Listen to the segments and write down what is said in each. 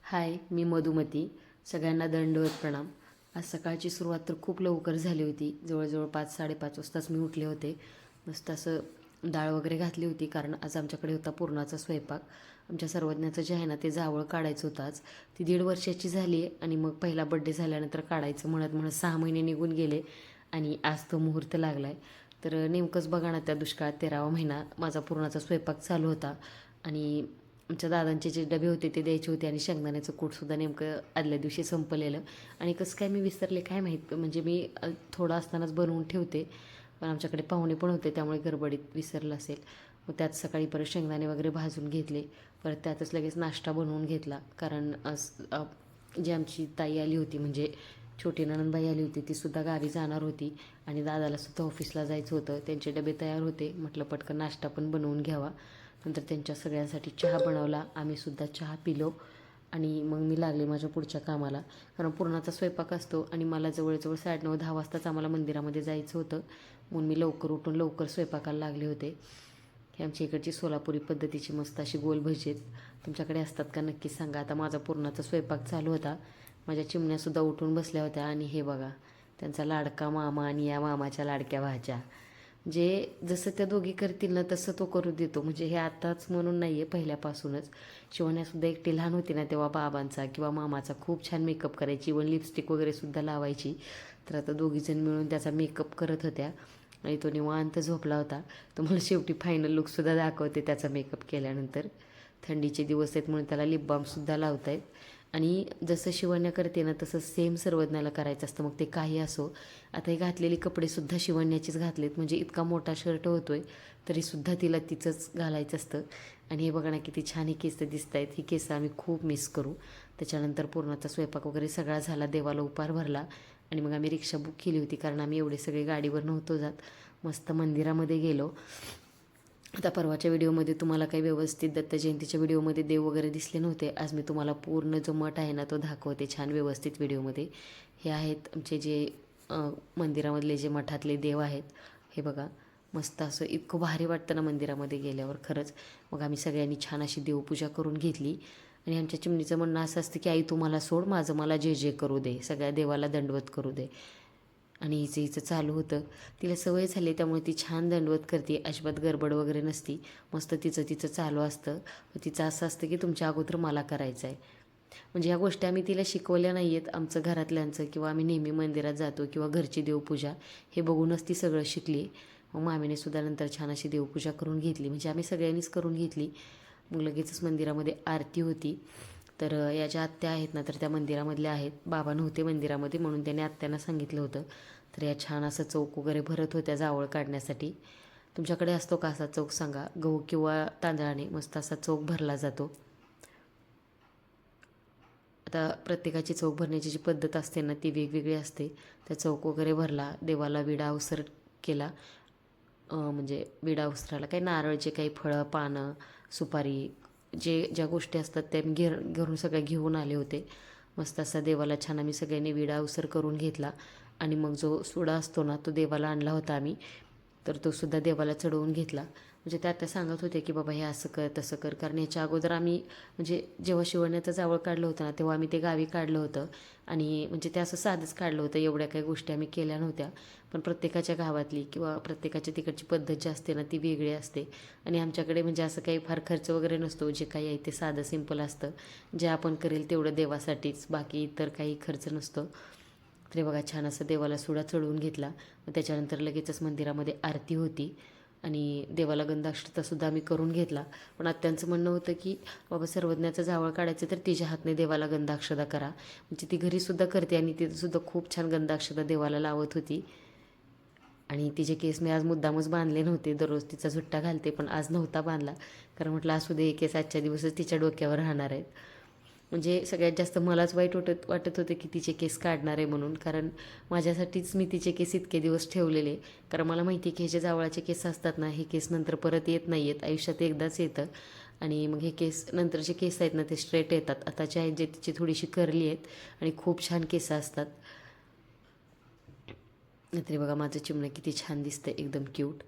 हाय, मी मधुमती. सगळ्यांना दंडवत प्रणाम. आज सकाळची सुरुवात तर खूप लवकर झाली होती. जवळजवळ 5-5:30 वाजताच मी उठले होते. मस्त असं डाळ वगैरे घातली होती, कारण आज आमच्याकडे होता पुरणाचा स्वयंपाक. आमच्या सर्वज्ञाचं जे आहे ना, ते जावळ काढायचं होतं आज. ती 1.5 वर्षाची झाली आहे आणि मग पहिला बड्डे झाल्यानंतर काढायचं म्हणत म्हणत 6 महिने निघून गेले आणि आज तो मुहूर्त लागला आहे. तर नेमकंच बघा ना, त्या दुष्काळात 13वा महिना माझा पुरणाचा स्वयंपाक चालू होता आणि आमच्या दादांचे जे डबे होते ते द्यायचे होते आणि शेंगदाण्याचं कूटसुद्धा नेमकं आदल्या दिवशी संपलेलं. आणि कसं काय मी विसरले काय माहीत, म्हणजे मी थोडं असतानाच बनवून ठेवते, पण आमच्याकडे पाहुणे पण होते त्यामुळे गडबडीत विसरलं असेल. मग त्यात सकाळी परत शेंगदाणे वगैरे भाजून घेतले, परत त्यातच लगेच नाश्ता बनवून घेतला, कारण जी आमची ताई आली होती, म्हणजे छोटी नणंदबाई आली होती, तीसुद्धा गावी जाणार होती आणि दादालासुद्धा ऑफिसला जायचं होतं. त्यांचे डबे तयार होते, म्हटलं पटकन नाश्ता पण बनवून घ्यावा. नंतर त्यांच्या सगळ्यांसाठी चहा बनवला, आम्हीसुद्धा चहा पिलो आणि मग मी लागले माझ्या पुढच्या कामाला. कारण पुरणाचा स्वयंपाक असतो आणि मला जवळजवळ 9:30-10 वाजताच आम्हाला मंदिरामध्ये जायचं होतं, म्हणून मी लवकर उठून लवकर स्वयंपाकाला लागले होते. ही आमच्या इकडची सोलापुरी पद्धतीची मस्त अशी गोल भजी आहेत. तुमच्याकडे असतात का नक्की सांगा. आता माझा पुरणाचा स्वयंपाक चालू होता. माझ्या चिमण्यासुद्धा उठून बसल्या होत्या आणि हे बघा, त्यांचा लाडका मामा आणि या मामाच्या लाडक्या भाच्या. जे जसं त्या दोघी करतील ना तसं तो करू देतो. म्हणजे हे आताच म्हणून नाही आहे, पहिल्यापासूनच. शिवण्यासुद्धा एकटी लहान होती ना, तेव्हा बाबांचा किंवा मामाचा खूप छान मेकअप करायची, इवन लिपस्टिक वगैरेसुद्धा लावायची. तर आता दोघीजण मिळून त्याचा मेकअप करत होत्या आणि तो निवांत झोपला होता. तर मला शेवटी फायनल लुकसुद्धा दाखवते त्याचा मेकअप केल्यानंतर. थंडीचे दिवस आहेत म्हणून त्याला लिप बामसुद्धा लावत आहेत. आणि जसं शिवण्या करते ना तसं सेम सर्वज्ञाला करायचं असतं, मग ते काही असो. आता हे घातलेले कपडेसुद्धा शिवण्याचेच घातलेत, म्हणजे इतका मोठा शर्ट होतो आहे तरीसुद्धा तिला तिचंच घालायचं असतं. आणि हे बघा ना किती छान ही केस दिसत आहेत. ही केस आम्ही खूप मिस करू. त्याच्यानंतर पुरणाचा स्वयंपाक वगैरे सगळा झाला, देवाला उपार भरला आणि मग आम्ही रिक्षा बुक केली होती, कारण आम्ही एवढे सगळे गाडीवर नव्हतो जात. मस्त मंदिरामध्ये गेलो. आता परवाच्या व्हिडिओमध्ये तुम्हाला काही व्यवस्थित दत्त जयंतीच्या व्हिडिओमध्ये देव वगैरे दिसले नव्हते. आज मी तुम्हाला पूर्ण जो मठ आहे ना तो दाखवते छान व्यवस्थित व्हिडिओमध्ये. हे आहेत आमचे जे मंदिरामधले जे मठातले देव आहेत. हे बघा, मस्त असं इतकं भारी वाटतं ना मंदिरामध्ये गेल्यावर खरंच. मग आम्ही सगळ्यांनी छान अशी देवपूजा करून घेतली आणि आमच्या चिमणीचं म्हणणं असं असतं की आई तू मला सोड, माझं मला जे जे करू दे, सगळ्या देवाला दंडवत करू दे. आणि हिचं चालू होतं. तिला सवय झाली त्यामुळे ती छान दंडवत करते, अजिबात गडबड वगैरे नसती. मस्त तिचं चालू असतं. तिचं असं असतं की तुमच्या अगोदर मला करायचं आहे. म्हणजे ह्या गोष्टी आम्ही तिला शिकवल्या नाही आहेत, आमचं घरातल्यांचं किंवा आम्ही नेहमी मंदिरात जातो किंवा घरची देवपूजा हे बघूनच ती सगळं शिकली. मग मामीने सुद्धा नंतर छान अशी देवपूजा करून घेतली, म्हणजे आम्ही सगळ्यांनीच करून घेतली. मग लगेचच मंदिरामध्ये आरती होती. तर या ज्या आत्या आहेत ना, तर त्या मंदिरामधल्या आहेत. बाबा नव्हते मंदिरामध्ये म्हणून त्याने आत्यांना सांगितलं होतं. तर या छान असं चौक वगैरे भरत होत्या जावळ काढण्यासाठी. तुमच्याकडे असतो का असा चौक सांगा. गहू किंवा तांदळाने मस्त असा चौक भरला जातो. आता प्रत्येकाची चौक भरण्याची जी पद्धत असते ना ती वेगवेगळी असते. त्या चौक वगैरे भरला, देवाला विडा अवसर केला. म्हणजे विडा उस्तराला काही नारळचे काही फळं पानं सुपारी ज्या गोष्टी असतात त्या मी घरून सगळ्या घेऊन आले होते. मस्त असा देवाला छान आम्ही सगळ्यांनी विडा अवसर करून घेतला आणि मग जो सुडा असतो ना तो देवाला आणला होता आम्ही. तर तो सुद्धा देवाला चढवून घेतला. म्हणजे त्या सांगत होते की बाबा हे असं कर तसं कर, कारण ह्याच्या अगोदर आम्ही म्हणजे जेव्हा शिवण्याचं जावळ काढलं होतं ना तेव्हा आम्ही ते गावी काढलं होतं आणि म्हणजे ते असं साधंच काढलं होतं, एवढ्या काही गोष्टी आम्ही केल्या नव्हत्या. पण प्रत्येकाच्या गावातली किंवा प्रत्येकाच्या तिकडची पद्धत जी असते ना ती वेगळी असते. आणि आमच्याकडे म्हणजे असं काही फार खर्च वगैरे नसतो, जे काही आहे ते साधं सिंपल असतं. जे आपण करेल तेवढं देवासाठीच, बाकी इतर काही खर्च नसतो. तरी बघा छान असं देवाला सुडा चढवून घेतला. मग त्याच्यानंतर लगेचच मंदिरामध्ये आरती होती आणि देवाला गंधाक्षतासुद्धा आम्ही करून घेतला. पण आत्यांचं म्हणणं होतं की बाबा सर्वज्ञाचं जावळ काढायचं तर तिच्या हातने देवाला गंधाक्षता करा. म्हणजे ती घरीसुद्धा करते आणि तिथंसुद्धा खूप छान गंधाक्षता देवाला लावत होती. आणि तिचे केस मी आज मुद्दामच बांधले नव्हते, दररोज तिचा झुट्टा घालते पण आज नव्हता बांधला, कारण म्हटलं असू दे हे केस आजच्या दिवसच तिच्या डोक्यावर राहणार आहेत. म्हणजे सगळ्यात जास्त मलाच वाईट वाटत होतं की तिचे केस काढणार आहे म्हणून, कारण माझ्यासाठीच मी तिचे केस इतके दिवस ठेवलेले. कारण मला माहिती आहे की हे जे जावळाचे केस असतात ना हे केस नंतर परत येत नाही आहेत, आयुष्यात एकदाच येतं. आणि मग हे केस नंतरचे केस आहेत ना ते स्ट्रेट येतात. आताचे आहेत जे तिची थोडीशी करली आहेत आणि खूप छान केस असतात. तरी बघा माझं चिमणं किती छान दिसतं, एकदम क्यूट.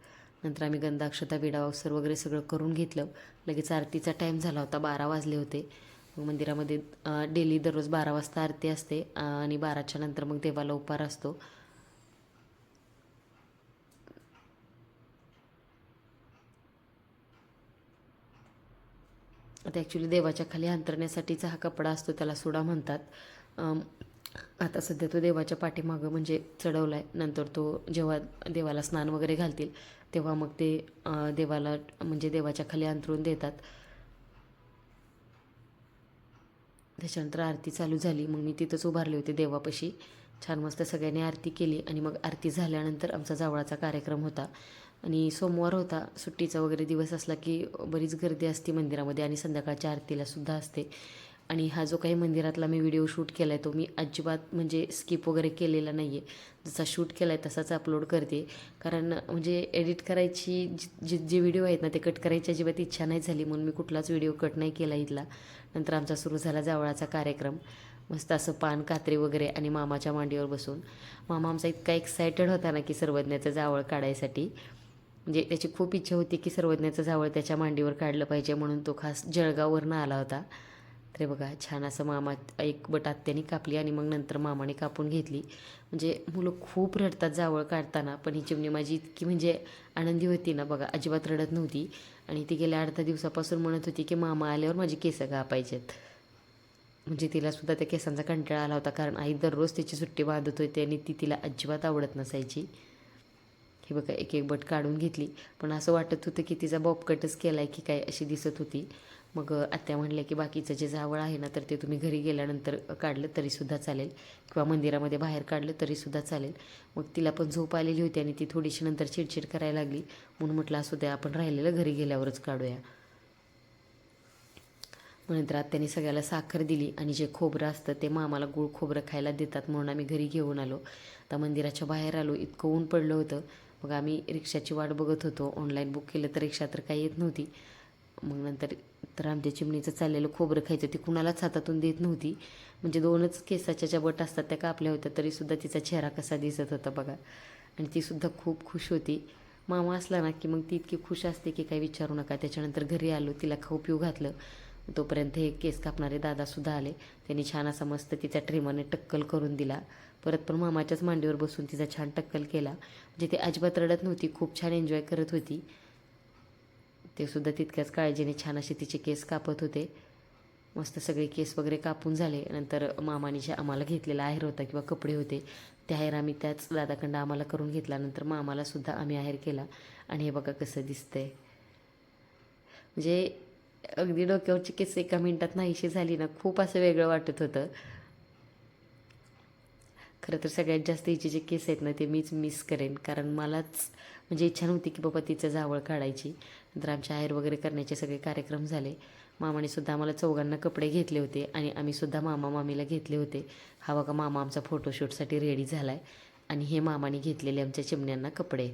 नंतर आम्ही गंधाक्षता विडा अवसर वगैरे सगळं करून घेतलं. लगेच आरतीचा टाईम झाला होता, 12 वाजले होते. मग मंदिरामध्ये डेली दररोज 12 वाजता आरती असते आणि 12च्या नंतर मग देवाला उपार असतो. आता ॲक्च्युली देवाच्या खाली अंतरण्यासाठीचा हा कपडा असतो, त्याला सुडा म्हणतात. आता सध्या तो देवाच्या पाठीमागं म्हणजे चढवला आहे. नंतर तो जेव्हा देवाला स्नान वगैरे घालतील तेव्हा मग ते देवाला म्हणजे देवाच्या खाली अंतरून देतात. त्याच्यानंतर आरती चालू झाली. मग मी तिथंच उभारले होते देवापाशी. छान मस्त सगळ्यांनी आरती केली आणि मग आरती झाल्यानंतर आमचा जावळाचा कार्यक्रम होता. आणि सोमवार होता, सुट्टीचा वगैरे दिवस असला की बरीच गर्दी असते मंदिरामध्ये आणि संध्याकाळच्या आरतीलासुद्धा असते. आणि हा जो काही मंदिरातला मी व्हिडिओ शूट केला आहे तो मी अजिबात म्हणजे स्किप वगैरे केलेला नाही आहे. जसा शूट केला आहे तसाच अपलोड करते. कारण म्हणजे एडिट करायची जे व्हिडिओ आहेत ना ते कट करायची अजिबात इच्छा नाही झाली, म्हणून मी कुठलाच व्हिडिओ कट नाही केला इथला. नंतर आमचा सुरू झाला जावळाचा कार्यक्रम. मस्त असं पान कात्री वगैरे आणि मामाच्या मांडीवर बसून. मामा आमचा इतका एक्सायटेड होता ना की सर्वज्ञाचं जावळ काढायसाठी. म्हणजे त्याची खूप इच्छा होती की सर्वज्ञाचं जावळ त्याच्या मांडीवर काढलं पाहिजे, म्हणून तो खास जळगाववरनं आला होता. तर बघा छान असं मामा एक बट आत्याने कापली आणि मग नंतर मामाने कापून घेतली. म्हणजे मुलं खूप रडतात जावळ काढताना, पण ही चिमणी माझी इतकी म्हणजे आनंदी होती ना बघा, अजिबात रडत नव्हती. आणि ती गेल्या 8 दिवसापासून म्हणत होती की मामा आल्यावर माझी केस कापायचेत. म्हणजे तिलासुद्धा त्या केसांचा कंटाळा आला होता, कारण आई दररोज तिची सुट्टी बांधत होती आणि ती तिला अजिबात आवडत नसायची. हे बघा एक एक बट काढून घेतली, पण असं वाटत होतं की तिचा बॉबकटच केला आहे की काय अशी दिसत होती. मग आत्या म्हणल्या की बाकीचं जे जावळ आहे ना तर ते तुम्ही घरी गेल्यानंतर काढलं तरीसुद्धा चालेल किंवा मंदिरामध्ये बाहेर काढलं तरीसुद्धा चालेल. मग तिला पण झोप आलेली होती आणि ती थोडीशी नंतर चिडचिड करायला लागली, म्हणून म्हटलं असू द्या आपण राहिलेलं घरी गेल्यावरच काढूया. मग नंतर आत्याने सगळ्याला साखर दिली आणि जे खोबरं असतं ते मामाला गूळ खोबरं खायला देतात, म्हणून आम्ही घरी घेऊन आलो. आता मंदिराच्या बाहेर आलो, इतकं ऊन पडलं होतं. मग आम्ही रिक्षाची वाट बघत होतो. ऑनलाईन बुक केलं तर रिक्षा तर काही येत नव्हती. मग नंतर तर आमच्या चिमणीचं चाललेलं खोबरं खायचं ती कुणालाच हातातून देत नव्हती. म्हणजे 2च केसाच्या ज्या बट असतात त्या कापल्या होत्या तरीसुद्धा तिचा चेहरा कसा दिसत होता बघा. आणि तीसुद्धा खूप खुश होती. मामा असला ना की मग ती इतकी खुश असते की काही विचारू नका. त्याच्यानंतर घरी आलो, तिला खाऊ पिऊ घातलं. तोपर्यंत हे केस कापणारे दादासुद्धा आले. त्यांनी छान असा मस्त तिचा ट्रिमरने टक्कल करून दिला. परत पण मामाच्याच मांडीवर बसून तिचा छान टक्कल केला. म्हणजे ती अजिबात रडत नव्हती, खूप छान एन्जॉय करत होती. ते सुद्धा तितक्याच काळजीने छान असे तिचे केस कापत होते. मस्त सगळे केस वगैरे कापून झाले. नंतर मामाने जे आम्हाला घेतलेला आहेर होता किंवा कपडे होते ते आहेर आम्ही त्याच दादाकडं आम्हाला करून घेतला. नंतर मामालासुद्धा आम्ही आहेर केला. आणि हे बघा कसं दिसतंय. म्हणजे अगदी डोक्यावरची केस एका मिनिटात नाहीशी झाली ना, खूप असं वेगळं वाटत होतं. खरं तर सगळ्यात जास्त हिचे जे केस आहेत ना ते मीच मिस करेन, कारण मलाच म्हणजे इच्छा नव्हती की बाबा तिचं जावळ काढायची. नंतर आमचे आहेर वगैरे करण्याचे सगळे कार्यक्रम झाले. मामाने सुद्धा आम्हाला चौघांना कपडे घेतले होते आणि आम्हीसुद्धा मामा मामीला घेतले होते. हा बघा मामा आमचा फोटोशूटसाठी रेडी झाला आहे आणि हे मामाने घेतलेले आमच्या चिमण्यांना कपडे.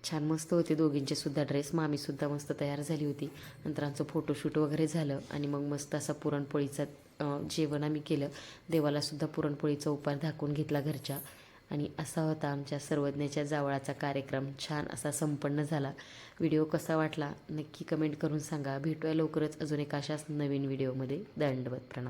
छान मस्त होते दोघींचे सुद्धा ड्रेस. मामीसुद्धा मस्त तयार झाली होती. नंतर आमचं फोटोशूट वगैरे झालं आणि मग मस्त असा पुरणपोळीचा जेवण आम्ही केलं. देवालासुद्धा पुरणपोळीचा उपार दाखवून घेतला घरच्या. आणि असा होता आमच्या सर्वज्ञाच्या जावळाचा कार्यक्रम. छान असा संपन्न झाला. व्हिडिओ कसा वाटला नक्की कमेंट करून सांगा. भेटूया लवकरच अजून एक अशाच नवीन व्हिडिओमध्ये. दंडवत प्रणाम.